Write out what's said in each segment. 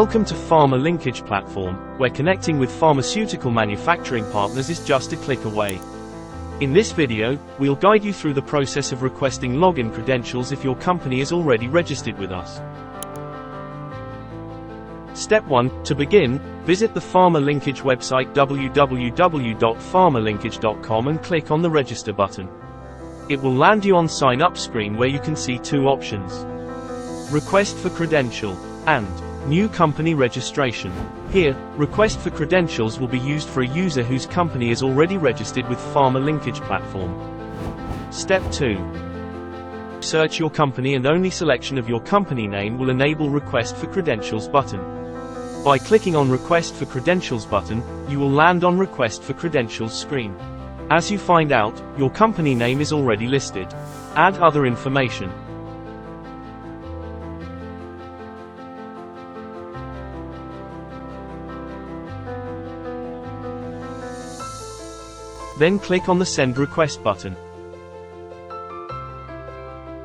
Welcome to PharmaLinkage platform, where connecting with pharmaceutical manufacturing partners is just a click away. In this video, we'll guide you through the process of requesting login credentials if your company is already registered with us. Step 1. To begin, visit the PharmaLinkage website www.pharmalinkage.com and click on the Register button. It will land you on Sign Up screen where you can see two options: Request for Credential and New Company Registration. Here, Request for Credentials will be used for a user whose company is already registered with PharmaLinkage platform. Step 2. Search your company and only selection of your company name will enable Request for Credentials button. By clicking on Request for Credentials button, you will land on Request for Credentials screen. As you find out, your company name is already listed. Add other information. Then click on the Send Request button.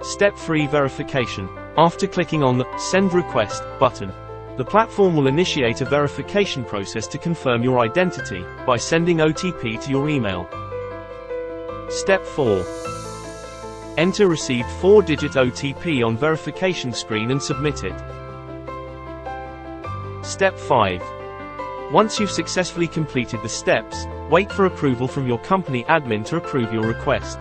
Step 3. Verification. After clicking on the Send Request button, the platform will initiate a verification process to confirm your identity by sending OTP to your email. Step 4. Enter received 4-digit OTP on verification screen and submit it. Step 5. Once you've successfully completed the steps, wait for approval from your company admin to approve your request.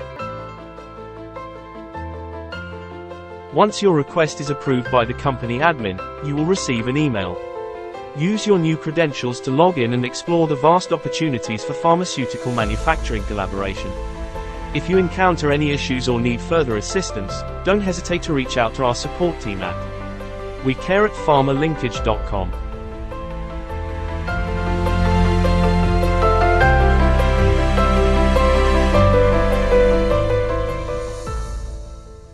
Once your request is approved by the company admin, you will receive an email. Use your new credentials to log in and explore the vast opportunities for pharmaceutical manufacturing collaboration. If you encounter any issues or need further assistance, don't hesitate to reach out to our support team at wecare@pharmalinkage.com.